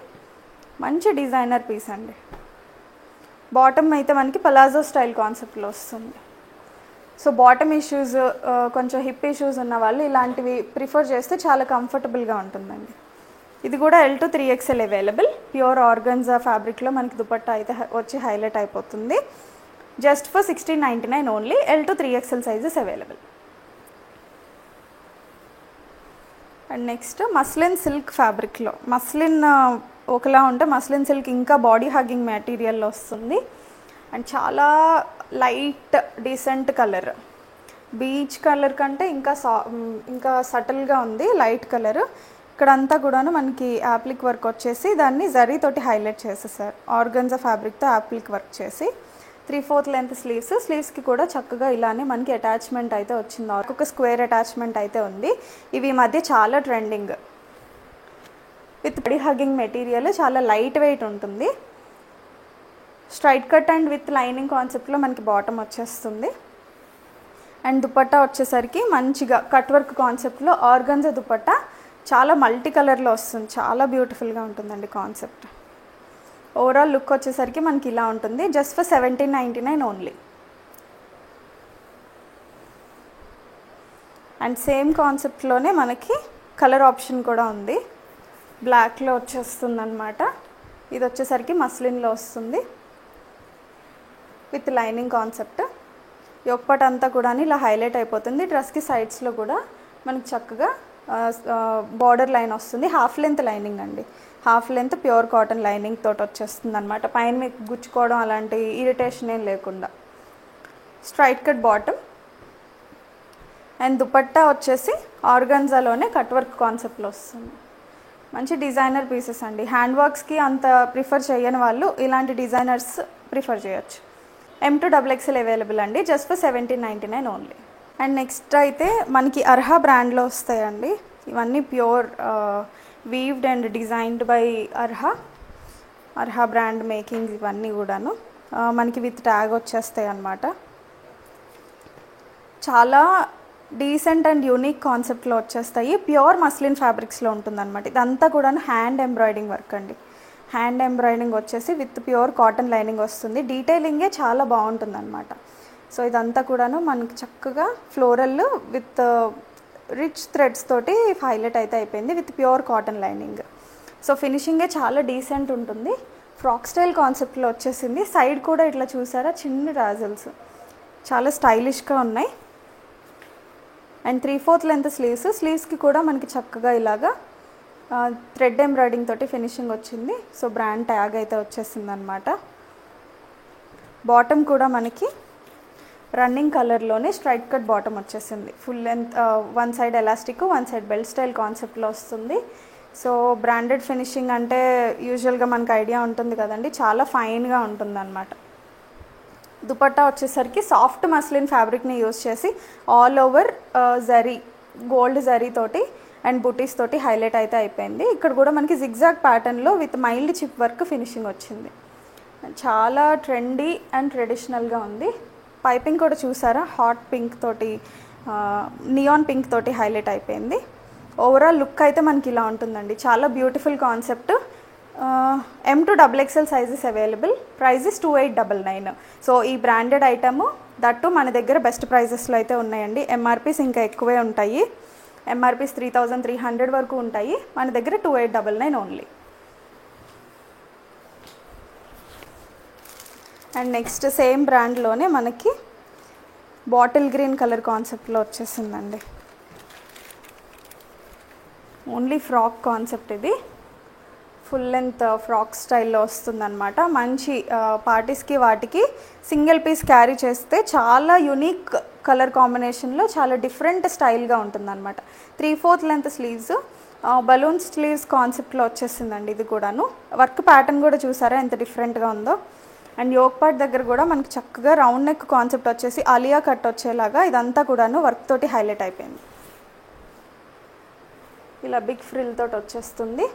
Speaker 2: మంచి డిజైనర్ పీస్ అండి. బాటమ్ అయితే మనకి పలాజో స్టైల్ కాన్సెప్ట్లో వస్తుంది. సో బాటమ్ ఇష్యూస్, కొంచెం హిప్ ఇష్యూస్ ఉన్న వాళ్ళు ఇలాంటివి ప్రిఫర్ చేస్తే చాలా కంఫర్టబుల్గా ఉంటుందండి. ఇది కూడా L to 3XL available. Pure organza ఫ్యాబ్రిక్లో మనకి దుపట్టా అయితే వచ్చి హైలైట్ అయిపోతుంది. Just for 1699 only. L to 3XL sizes available. And next muslin silk ఫ్యాబ్రిక్లో, మస్లిన్ ఒకలా ఉంటే మస్లిన్ సిల్క్ ఇంకా బాడీ హగ్గింగ్ మెటీరియల్లో వస్తుంది. అండ్ చాలా light decent colour, beach colour కంటే ఇంకా సటిల్గా ఉంది లైట్ కలర్. ఇక్కడంతా కూడాను మనకి యాప్లిక్ వర్క్ వచ్చేసి దాన్ని జరీతోటి హైలైట్ చేసేసారు. ఆర్గన్జా ఫ్యాబ్రిక్తో యాప్లిక్ వర్క్ చేసి 3/4 లెంత్ స్లీవ్స్కి కూడా చక్కగా ఇలానే మనకి అటాచ్మెంట్ అయితే వచ్చింది. ఒక స్క్వేర్ అటాచ్మెంట్ అయితే ఉంది. ఇవి ఈ మధ్య చాలా trending. With body hugging material, చాలా లైట్ వెయిట్ ఉంటుంది. Straight cut and with lining కాన్సెప్ట్లో మనకి బాటమ్ వచ్చేస్తుంది. అండ్ దుపట్టా వచ్చేసరికి మంచిగా కట్ వర్క్ కాన్సెప్ట్లో ఆర్గన్జా దుపట్టా, చాలా మల్టీ కలర్లో వస్తుంది. చాలా బ్యూటిఫుల్గా ఉంటుందండి కాన్సెప్ట్. ఓవరాల్ లుక్ వచ్చేసరికి మనకి ఇలా ఉంటుంది. Just for 1799 only. And same కాన్సెప్ట్లోనే మనకి కలర్ ఆప్షన్ కూడా ఉంది. బ్లాక్లో వచ్చేస్తుంది అనమాట. ఇది వచ్చేసరికి మస్లిన్లో వస్తుంది with lining concept. Yoke part అంతా కూడా ఇలా హైలైట్ అయిపోతుంది. డ్రెస్కి సైడ్స్లో కూడా మనకి చక్కగా బార్డర్ లైన్ వస్తుంది. హాఫ్ లెంత్ లైనింగ్ అండి, half length pure cotton lining తోటి వచ్చేస్తుంది అనమాట. పైన మీకు గుచ్చుకోవడం అలాంటి ఇరిటేషన్ ఏం లేకుండా. Straight cut bottom. And dupatta వచ్చేసి ఆర్గన్జాలోనే కట్ వర్క్ కాన్సెప్ట్లో వస్తుంది. మంచి డిజైనర్ పీసెస్ అండి. హ్యాండ్ వర్క్స్కి అంత ప్రిఫర్ చేయని వాళ్ళు ఇలాంటి డిజైనర్స్ ప్రిఫర్ చేయొచ్చు. M to XXL అవైలబుల్ అండి. Just for 1799 only. And next అయితే మనకి అర్హా బ్రాండ్లో వస్తాయండి. ఇవన్నీ pure weaved and designed by Arha brand making. ఇవన్నీ కూడాను మనకి విత్ ట్యాగ్ వచ్చేస్తాయి అన్నమాట. చాలా డీసెంట్ అండ్ యూనిక్ కాన్సెప్ట్లో వచ్చేస్తాయి. ప్యూర్ మస్లిన్ ఫ్యాబ్రిక్స్లో ఉంటుందన్నమాట. ఇదంతా కూడా హ్యాండ్ ఎంబ్రాయిడింగ్ వర్క్ అండి. హ్యాండ్ ఎంబ్రాయిడింగ్ వచ్చేసి విత్ ప్యూర్ కాటన్ లైనింగ్ వస్తుంది. డీటెయిలింగే చాలా బాగుంటుంది అనమాట. సో ఇదంతా కూడాను మనకి చక్కగా ఫ్లోరల్ విత్ రిచ్ థ్రెడ్స్ తోటి హైలైట్ అయితే అయిపోయింది with pure cotton lining. So ఫినిషింగే చాలా డీసెంట్ ఉంటుంది. ఫ్రాక్ స్టైల్ కాన్సెప్ట్లో వచ్చేసింది. సైడ్ కూడా ఇట్లా చూసారా చిన్న రాజల్స్, చాలా స్టైలిష్గా ఉన్నాయి. అండ్ 3/4 లెంత్ స్లీవ్స్కి కూడా మనకి చక్కగా ఇలాగా థ్రెడ్ ఎంబ్రాయిడింగ్ తోటి ఫినిషింగ్ వచ్చింది. సో బ్రాండ్ ట్యాగ్ అయితే వచ్చేసింది అనమాట. బాటమ్ కూడా మనకి రన్నింగ్ కలర్లోనే స్ట్రైట్ కట్ బాటమ్ వచ్చేసింది. Full length, one side elastic, one side belt style కాన్సెప్ట్లో వస్తుంది. సో బ్రాండెడ్ ఫినిషింగ్ అంటే యూజువల్గా మనకు ఐడియా ఉంటుంది కదండి, చాలా ఫైన్గా ఉంటుంది అనమాట. దుపట్టా వచ్చేసరికి సాఫ్ట్ మస్లిన్ ఫ్యాబ్రిక్ని యూజ్ చేసి all over zari, gold zari తోటి అండ్ బుటీస్ తోటి హైలైట్ అయితే అయిపోయింది. ఇక్కడ కూడా మనకి జిగ్జాగ్ ప్యాటర్న్లో with mild chip work finishing వచ్చింది. చాలా ట్రెండీ అండ్ ట్రెడిషనల్గా ఉంది. పైపింగ్ కూడా చూసారా, హాట్ పింక్ తోటి, నియాన్ పింక్ తోటి హైలైట్ అయిపోయింది. ఓవరాల్ లుక్ అయితే మనకి ఇలా ఉంటుందండి. చాలా beautiful concept. M to XXL sizes available. Price is 2899. So ఈ బ్రాండెడ్ ఐటమ్ దట్టు మన దగ్గర బెస్ట్ ప్రైజెస్లో అయితే ఉన్నాయండి. MRPs ఇంకా ఎక్కువే ఉంటాయి. MRPs 3300 వరకు ఉంటాయి. మన దగ్గర 2899 ఓన్లీ. అండ్ నెక్స్ట్ సేమ్ బ్రాండ్లోనే మనకి బాటిల్ గ్రీన్ కలర్ కాన్సెప్ట్లో వచ్చేసిందండి. ఓన్లీ ఫ్రాక్ కాన్సెప్ట్ ఇది. ఫుల్ లెంత్ ఫ్రాక్ స్టైల్లో వస్తుందన్నమాట. మంచి పార్టీస్కి వాటికి సింగిల్ పీస్ క్యారీ చేస్తే చాలా యూనిక్ కలర్ కాంబినేషన్లో చాలా డిఫరెంట్ స్టైల్గా ఉంటుందన్నమాట. 3/4 లెంత్ స్లీవ్స్, బలూన్ స్లీవ్స్ కాన్సెప్ట్లో వచ్చేసిందండి. ఇది కూడాను వర్క్ ప్యాటర్న్ కూడా చూసారా ఎంత డిఫరెంట్గా ఉందో. అండ్ యోక్ పార్ట్ దగ్గర కూడా మనకి చక్కగా రౌండ్ నెక్ కాన్సెప్ట్ వచ్చేసి ఆలియా కట్ వచ్చేలాగా ఇదంతా కూడాను వర్క్ తోటి హైలైట్ అయిపోయింది. ఇలా బిగ్ ఫ్రిల్ తోటి వచ్చేస్తుంది.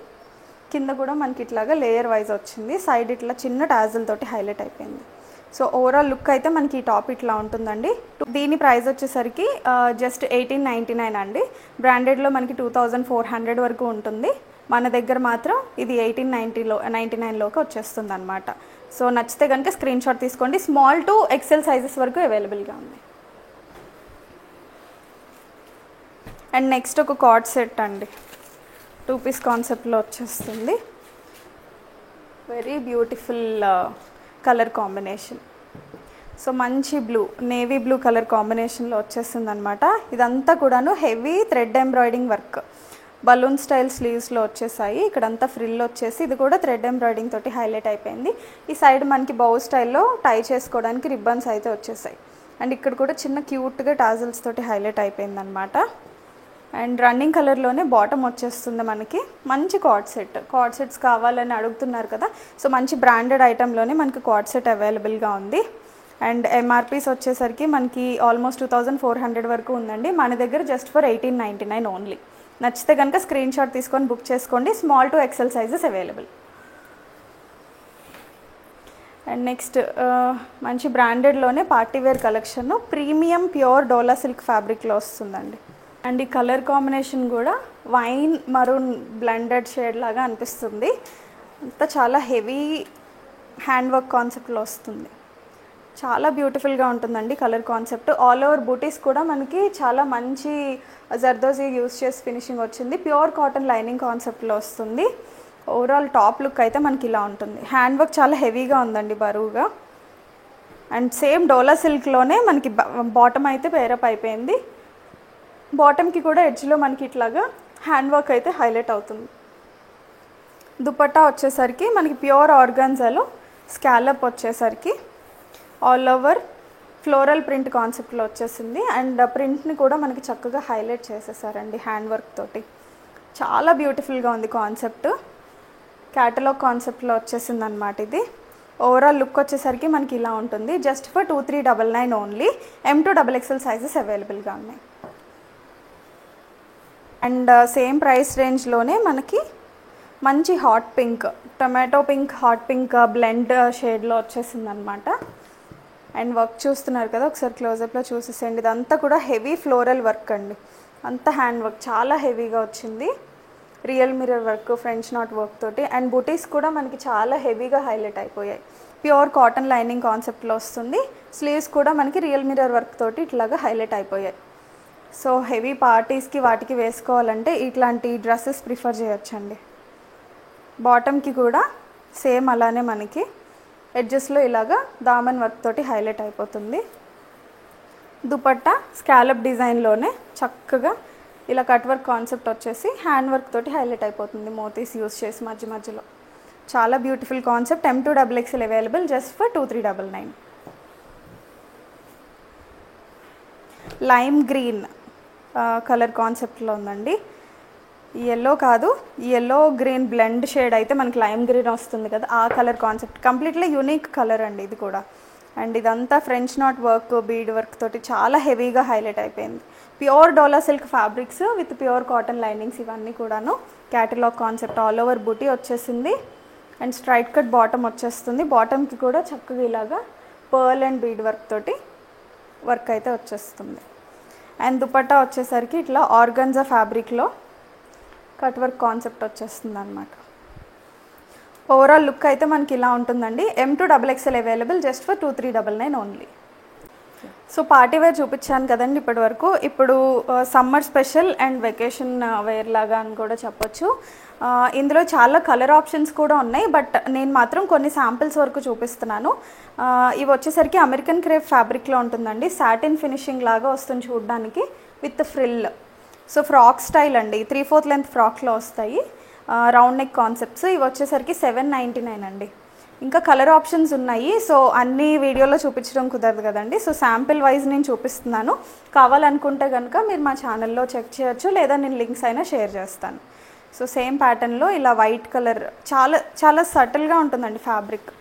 Speaker 2: కింద కూడా మనకి ఇట్లాగా లేయర్ వైజ్ వచ్చింది. సైడ్ ఇట్లా చిన్న టాజిల్ తోటి హైలైట్ అయిపోయింది. సో ఓవరాల్ లుక్ అయితే మనకి ఈ టాప్ ఇట్లా ఉంటుందండి. దీని ప్రైస్ వచ్చేసరికి జస్ట్ 1899 అండి. బ్రాండెడ్లో మనకి 2400 వరకు ఉంటుంది. మన దగ్గర మాత్రం ఇది 1899లోకి వచ్చేస్తుంది అనమాట. సో నచ్చితే కనుక స్క్రీన్ షాట్ తీసుకోండి. స్మాల్ టు XL సైజెస్ వరకు అవైలబుల్గా ఉంది. అండ్ నెక్స్ట్ ఒక కార్డ్ సెట్ అండి. 2 పీస్ కాన్సెప్ట్లో వచ్చేస్తుంది. Very beautiful colour combination. So మంచి బ్లూ, నేవీ బ్లూ కలర్ కాంబినేషన్లో వచ్చేస్తుంది అనమాట. ఇదంతా కూడాను heavy thread embroidering work, balloon style స్లీవ్స్లో వచ్చేసాయి. ఇక్కడంతా ఫ్రిల్ వచ్చేసి ఇది కూడా థ్రెడ్ ఎంబ్రాయిడింగ్ తోటి హైలైట్ అయిపోయింది. ఈ సైడ్ మనకి బౌ స్టైల్లో టై చేసుకోవడానికి రిబ్బన్స్ అయితే వచ్చేసాయి. అండ్ ఇక్కడ కూడా చిన్న క్యూట్గా టాజిల్స్ తోటి హైలైట్ అయిపోయింది అనమాట. అండ్ రన్నింగ్ కలర్లోనే బాటమ్ వచ్చేస్తుంది మనకి. మంచి కార్డ్ సెట్స్ కావాలని అడుగుతున్నారు కదా, సో మంచి బ్రాండెడ్ ఐటెంలోనే మనకి కార్డ్ సెట్ అవైలబుల్గా ఉంది. అండ్ ఎంఆర్పీస్ వచ్చేసరికి మనకి ఆల్మోస్ట్ 2400 వరకు ఉందండి. మన దగ్గర జస్ట్ ఫర్ 1899 ఓన్లీ. నచ్చితే కనుక స్క్రీన్ షాట్ తీసుకొని బుక్ చేసుకోండి. Small to XL sizes available. And next మంచి బ్రాండెడ్లోనే party wear collection, premium pure dola silk ఫ్యాబ్రిక్లో వస్తుందండి. అండ్ ఈ కలర్ కాంబినేషన్ కూడా వైన్ మరూన్ బ్లెండెడ్ షేడ్ లాగా అనిపిస్తుంది. అంతా చాలా హెవీ హ్యాండ్ వర్క్ కాన్సెప్ట్లో వస్తుంది. చాలా బ్యూటిఫుల్గా ఉంటుందండి కలర్ కాన్సెప్ట్. ఆల్ ఓవర్ బూటీస్ కూడా మనకి చాలా మంచి జర్దోజీ యూస్ చేసి ఫినిషింగ్ వచ్చింది. ప్యూర్ కాటన్ లైనింగ్ కాన్సెప్ట్లో వస్తుంది. ఓవరాల్ టాప్ లుక్ అయితే మనకి ఇలా ఉంటుంది. హ్యాండ్ వర్క్ చాలా హెవీగా ఉందండి, బరువుగా. అండ్ సేమ్ డోలా సిల్క్లోనే మనకి బాటమ్ అయితే పేరప్ అయిపోయింది. బాటమ్కి కూడా ఎడ్జ్లో మనకి ఇట్లాగా హ్యాండ్ వర్క్ అయితే హైలైట్ అవుతుంది. దుపట్టా వచ్చేసరికి మనకి ప్యూర్ ఆర్గాన్జాలో స్కాలప్ వచ్చేసరికి ఆల్ ఓవర్ ఫ్లోరల్ ప్రింట్ కాన్సెప్ట్లో వచ్చేసింది. అండ్ ప్రింట్ని కూడా మనకి చక్కగా హైలైట్ చేసేసారండి హ్యాండ్ వర్క్ తోటి. చాలా బ్యూటిఫుల్గా ఉంది కాన్సెప్ట్. క్యాటలాగ్ కాన్సెప్ట్లో వచ్చేసింది అనమాట ఇది. ఓవరాల్ లుక్ వచ్చేసరికి మనకి ఇలా ఉంటుంది. Just for 2399 only. M2 XXL sizes అవైలబుల్గా ఉన్నాయి. అండ్ సేమ్ ప్రైస్ రేంజ్లోనే మనకి మంచి hot pink, tomato pink, hot pink blend షేడ్లో వచ్చేసింది అనమాట. అండ్ వర్క్ చూస్తున్నారు కదా, ఒకసారి క్లోజప్లో చూసేసేయండి. ఇదంతా కూడా హెవీ ఫ్లోరల్ వర్క్ అండి. అంతా హ్యాండ్ వర్క్ చాలా హెవీగా వచ్చింది. Real mirror work, French knot work తోటి. అండ్ బుటీస్ కూడా మనకి చాలా హెవీగా హైలైట్ అయిపోయాయి. ప్యూర్ కాటన్ లైనింగ్ కాన్సెప్ట్లో వస్తుంది. స్లీవ్స్ కూడా మనకి రియల్ మిర్రర్ వర్క్ తోటి ఇట్లాగా హైలైట్ అయిపోయాయి. సో హెవీ పార్టీస్కి వాటికి వేసుకోవాలంటే ఇట్లాంటి డ్రెస్సెస్ ప్రిఫర్ చేయొచ్చండి. బాటమ్కి కూడా సేమ్ అలానే మనకి ఎడ్జెస్లో ఇలాగా దామన్ వర్క్ తోటి హైలైట్ అయిపోతుంది. దుపట్టా స్కాలప్ డిజైన్లోనే చక్కగా ఇలా కట్ వర్క్ కాన్సెప్ట్ వచ్చేసి హ్యాండ్ వర్క్ తోటి హైలైట్ అయిపోతుంది, మోతీస్ యూస్ చేసి మధ్య మధ్యలో. చాలా beautiful concept. M2 XXL available just for 2399. Lime green colour కాన్సెప్ట్లో ఉందండి. ఎల్లో కాదు, ఎల్లో గ్రీన్ బ్లెండ్ షేడ్ అయితే మనకి లైమ్ గ్రీన్ వస్తుంది కదా, ఆ colour concept. Completely unique colour అండి ఇది కూడా. అండ్ ఇదంతా French knot work, bead work తోటి చాలా హెవీగా హైలైట్ అయిపోయింది. Pure dola silk fabrics with pure cotton linings ఇవన్నీ కూడాను. క్యాటలాగ్ కాన్సెప్ట్ ఆల్ ఓవర్ బూటీ వచ్చేసింది. అండ్ స్ట్రైట్ కట్ బాటమ్ వచ్చేస్తుంది. బాటమ్కి కూడా చక్కగా ఇలాగా పర్ల్ అండ్ బీడ్ వర్క్ తోటి వర్క్ అయితే వచ్చేస్తుంది. అండ్ దుపట్టా వచ్చేసరికి ఇట్లా ఆర్గన్జా ఫ్యాబ్రిక్లో కట్ వర్క్ కాన్సెప్ట్ వచ్చేస్తుంది అనమాట. ఓవరాల్ లుక్ అయితే మనకి ఇలా ఉంటుందండి. M2 XXL available just for 2399 only. So party wear చూపించాను కదండి ఇప్పటి వరకు. ఇప్పుడు summer special and vacation wear లాగా అని కూడా చెప్పొచ్చు. ఇందులో చాలా కలర్ ఆప్షన్స్ కూడా ఉన్నాయి, బట్ నేను మాత్రం కొన్ని శాంపిల్స్ వరకు చూపిస్తున్నాను. ఇవి వచ్చేసరికి అమెరికన్ క్రేప్ ఫ్యాబ్రిక్లో ఉంటుందండి. సాటిన్ ఫినిషింగ్ లాగా వస్తుంది చూడడానికి with frill. So frock style అండి, 3/4 లెంత్ ఫ్రాక్లో వస్తాయి. Round neck concepts. ఇవి వచ్చేసరికి 799 అండి. ఇంకా కలర్ ఆప్షన్స్ ఉన్నాయి. సో అన్ని వీడియోలో చూపించడం కుదరదు కదండి. సో శాంపిల్ వైజ్ నేను చూపిస్తున్నాను. కావాలనుకుంటే కనుక మీరు మా ఛానల్లో చెక్ చేయొచ్చు, లేదా నేను లింక్స్ అయినా షేర్ చేస్తాను. సో సేమ్ ప్యాటర్న్లో ఇలా వైట్ కలర్ చాలా చాలా సటిల్గా ఉంటుందండి ఫ్యాబ్రిక్.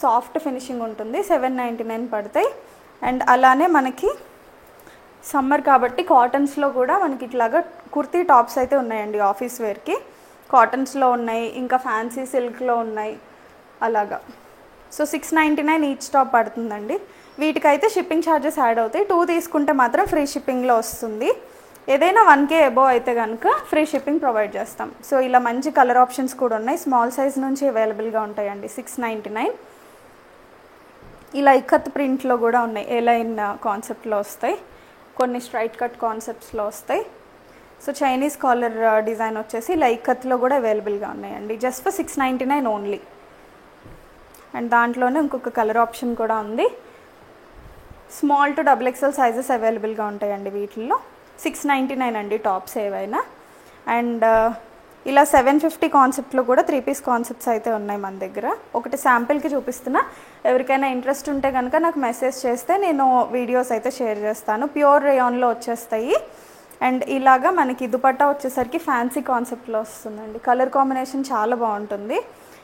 Speaker 2: సాఫ్ట్ ఫినిషింగ్ ఉంటుంది. 799 పడతాయి. అండ్ అలానే మనకి సమ్మర్ కాబట్టి కాటన్స్లో కూడా మనకి ఇట్లాగా కుర్తీ టాప్స్ అయితే ఉన్నాయండి ఆఫీస్ వేర్కి. కాటన్స్లో ఉన్నాయి, ఇంకా ఫ్యాన్సీ సిల్క్లో ఉన్నాయి అలాగా. సో 699 ఈచ్ టాప్ పడుతుందండి. వీటికైతే షిప్పింగ్ ఛార్జెస్ యాడ్ అవుతాయి. 2 తీసుకుంటే మాత్రం ఫ్రీ షిప్పింగ్లో వస్తుంది. ఏదైనా 1K అబోవ్ అయితే కనుక ఫ్రీ షిప్పింగ్ ప్రొవైడ్ చేస్తాం. సో ఇలా మంచి కలర్ ఆప్షన్స్ కూడా ఉన్నాయి. స్మాల్ సైజ్ నుంచి అవైలబుల్గా ఉంటాయండి. 699. ఇలా ఇక్కత్ ప్రింట్లో కూడా ఉన్నాయి. ఏ లైన్ కాన్సెప్ట్లో వస్తాయి, కొన్ని స్ట్రైట్ కట్ కాన్సెప్ట్స్లో వస్తాయి. సో చైనీస్ కాలర్ డిజైన్ వచ్చేసి ఇలా ఇక్కత్లో కూడా అవైలబుల్గా ఉన్నాయండి. Just for 699 only. అండ్ దాంట్లోనే ఇంకొక కలర్ ఆప్షన్ కూడా ఉంది. స్మాల్ టు XXL సైజెస్ అవైలబుల్గా ఉంటాయండి వీటిల్లో. 699 అండి టాప్స్ ఏవైనా. అండ్ ఇలా 750 కాన్సెప్ట్లో కూడా 3 పీస్ కాన్సెప్ట్స్ అయితే ఉన్నాయి మన దగ్గర. ఒకటి శాంపిల్కి చూపిస్తున్నా, ఎవరికైనా ఇంట్రెస్ట్ ఉంటే కనుక నాకు మెసేజ్ చేస్తే నేను వీడియోస్ అయితే షేర్ చేస్తాను. ప్యూర్ రేయాన్లో వచ్చేస్తాయి. అండ్ ఇలాగా మనకి దుపట్టా వచ్చేసరికి ఫ్యాన్సీ కాన్సెప్ట్లో వస్తుందండి. కలర్ కాంబినేషన్ చాలా బాగుంటుంది.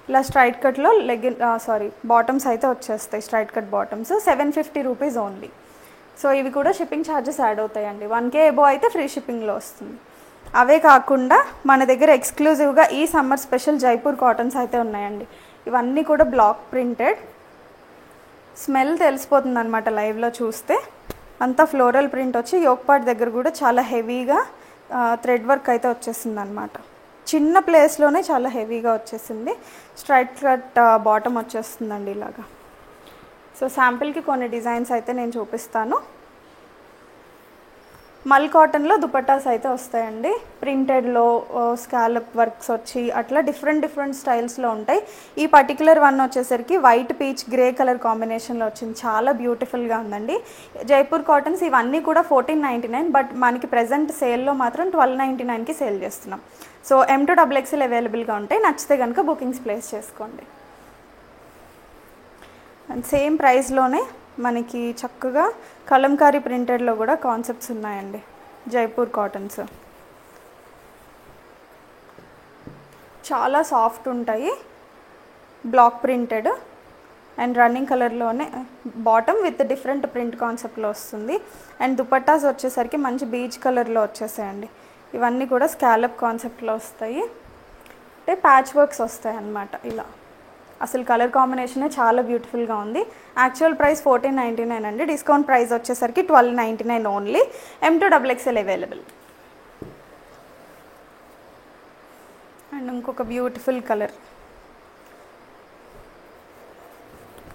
Speaker 2: ఇలా స్ట్రైట్ కట్లో బాటమ్స్ అయితే వచ్చేస్తాయి, straight cut bottoms. 750 rupees only. So ఇవి కూడా షిప్పింగ్ ఛార్జెస్ యాడ్ అవుతాయండి. 1K ఎబో అయితే ఫ్రీ షిప్పింగ్లో వస్తుంది. అవే కాకుండా మన దగ్గర ఎక్స్క్లూజివ్గా ఈ సమ్మర్ స్పెషల్ జైపూర్ కాటన్స్ అయితే ఉన్నాయండి. ఇవన్నీ కూడా బ్లాక్ ప్రింటెడ్. స్మెల్ తెలిసిపోతుంది అనమాట లైవ్లో చూస్తే. అంతా ఫ్లోరల్ ప్రింట్ వచ్చి యోక్ పార్ట్ దగ్గర కూడా చాలా హెవీగా థ్రెడ్ వర్క్ అయితే వచ్చేసింది అనమాట. చిన్న ప్లేస్లోనే చాలా హెవీగా వచ్చేసింది. స్ట్రైట్ కట్ బాటమ్ వచ్చేస్తుందండి ఇలాగా. సో శాంపిల్కి కొన్ని డిజైన్స్ అయితే నేను చూపిస్తాను. మల్ కాటన్లో దుపట్టాస్ అయితే వస్తాయండి. ప్రింటెడ్లో స్కాలప్ వర్క్స్ వచ్చి అట్లా డిఫరెంట్ స్టైల్స్లో ఉంటాయి. ఈ పర్టికులర్ వన్ వచ్చేసరికి వైట్ పీచ్ గ్రే కలర్ కాంబినేషన్లో వచ్చింది. చాలా బ్యూటిఫుల్గా ఉందండి. జైపూర్ కాటన్స్ ఇవన్నీ కూడా 1499, బట్ మనకి ప్రజెంట్ సేల్లో మాత్రం 1299కి సేల్ చేస్తున్నాం. సో M to XXL అవైలబుల్గా ఉంటాయి. నచ్చితే కనుక బుకింగ్స్ ప్లేస్ చేసుకోండి. అండ్ సేమ్ ప్రైస్లోనే మనకి చక్కగా కలంకారీ ప్రింటెడ్లో కూడా కాన్సెప్ట్స్ ఉన్నాయండి. జైపూర్ కాటన్స్ చాలా సాఫ్ట్ ఉంటాయి. బ్లాక్ ప్రింటెడ్ అండ్ రన్నింగ్ కలర్లోనే బాటమ్ విత్ డిఫరెంట్ ప్రింట్ కాన్సెప్ట్లో వస్తుంది. అండ్ దుపట్టాస్ వచ్చేసరికి మంచి బీచ్ కలర్లో వచ్చేసాయండి. ఇవన్నీ కూడా స్కాలప్ కాన్సెప్ట్లో వస్తాయి. అంటే ప్యాచ్ వర్క్స్ వస్తాయి అన్నమాట. ఇలా అసలు కలర్ కాంబినేషనే చాలా బ్యూటిఫుల్గా ఉంది. యాక్చువల్ ప్రైస్ 1499 అండి. డిస్కౌంట్ ప్రైస్ వచ్చేసరికి 1299 only. M to XXL available. And ఇంకొక బ్యూటిఫుల్ కలర్.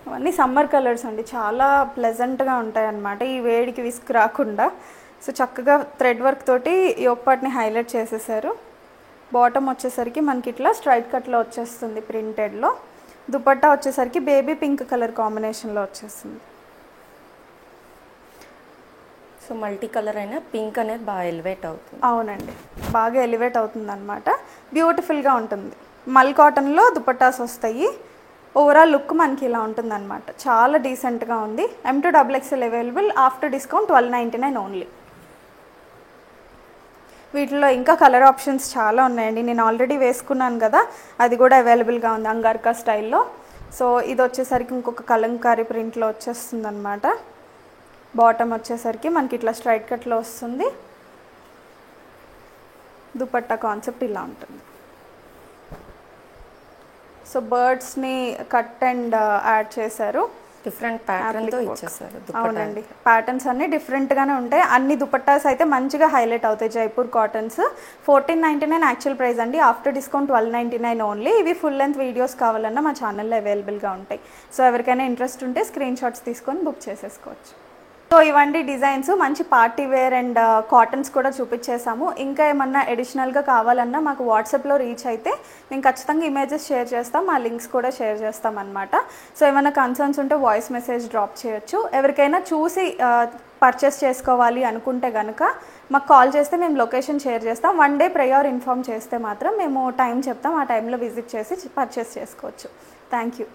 Speaker 2: అవన్నీ సమ్మర్ కలర్స్ అండి. చాలా ప్లెజెంట్గా ఉంటాయి అన్నమాట, ఈ వేడికి విసుగు రాకుండా. సో చక్కగా థ్రెడ్ వర్క్ తోటి యోక్ పార్ట్ని హైలైట్ చేసేసారు. బాటమ్ వచ్చేసరికి మనకి ఇట్లా స్ట్రైట్ కట్లో వచ్చేస్తుంది ప్రింటెడ్లో. దుపట్టా వచ్చేసరికి బేబీ పింక్ కలర్ కాంబినేషన్లో వచ్చేస్తుంది.
Speaker 1: సో మల్టీ కలర్ అయినా పింక్ అనేది బాగా ఎలివేట్ అవుతుంది.
Speaker 2: అవునండి, బాగా ఎలివేట్ అవుతుంది అనమాట. బ్యూటిఫుల్గా ఉంటుంది. మల్ కాటన్లో దుపట్టాస్ వస్తాయి. ఓవరాల్ లుక్ మనకి ఇలా ఉంటుంది అనమాట. చాలా డీసెంట్గా ఉంది. M to XXL available. After discount 1299 only. వీటిలో ఇంకా కలర్ ఆప్షన్స్ చాలా ఉన్నాయండి. నేను ఆల్రెడీ వేసుకున్నాను కదా, అది కూడా అవైలబుల్గా ఉంది అంగార్కా స్టైల్లో. సో ఇది వచ్చేసరికి ఇంకొక కలంకారీ ప్రింట్లో వచ్చేస్తుంది అనమాట. బాటమ్ వచ్చేసరికి మనకి ఇట్లా స్ట్రైట్ కట్లో వస్తుంది. దుపట్టా కాన్సెప్ట్ ఇలా ఉంటుంది. సో బర్డ్స్ని కట్ అండ్ యాడ్ చేశారు.
Speaker 1: డిఫరెంట్ ప్యాటర్న్తో ఇచ్చేసారు.
Speaker 2: అవునండి, ప్యాటర్న్స్ అన్నీ డిఫరెంట్గానే ఉంటాయి. అన్ని దుపట్టాస్ అయితే మంచిగా హైలైట్ అవుతాయి. జైపూర్ కాటన్స్ 1499 యాక్చువల్ ప్రైస్ అండి. After discount 1299 only. ఇవి ఫుల్ లెంత్ వీడియోస్ కావాలన్నా మా ఛానల్లో అవైలబుల్గా ఉంటాయి. సో ఎవరికైనా ఇంట్రెస్ట్ ఉంటే స్క్రీన్ షాట్స్ తీసుకొని బుక్ చేసేసుకోవచ్చు. సో ఇవన్నీ డిజైన్స్ మంచి పార్టీ వేర్ అండ్ కాటన్స్ కూడా చూపించేసాము. ఇంకా ఏమన్నా అడిషనల్గా కావాలన్నా మాకు వాట్సాప్లో రీచ్ అయితే మేము ఖచ్చితంగా ఇమేజెస్ షేర్ చేస్తాం, మా లింక్స్ కూడా షేర్ చేస్తాం అనమాట. సో ఏమైనా కన్సర్న్స్ ఉంటే వాయిస్ మెసేజ్ డ్రాప్ చేయొచ్చు. ఎవరికైనా చూసి పర్చేస్ చేసుకోవాలి అనుకుంటే కనుక మాకు కాల్ చేస్తే మేము లొకేషన్ షేర్ చేస్తాం. 1 డే ప్రయర్ ఇన్ఫామ్ చేస్తే మాత్రం మేము టైం చెప్తాం, ఆ టైంలో విజిట్ చేసి పర్చేస్ చేసుకోవచ్చు. Thank you.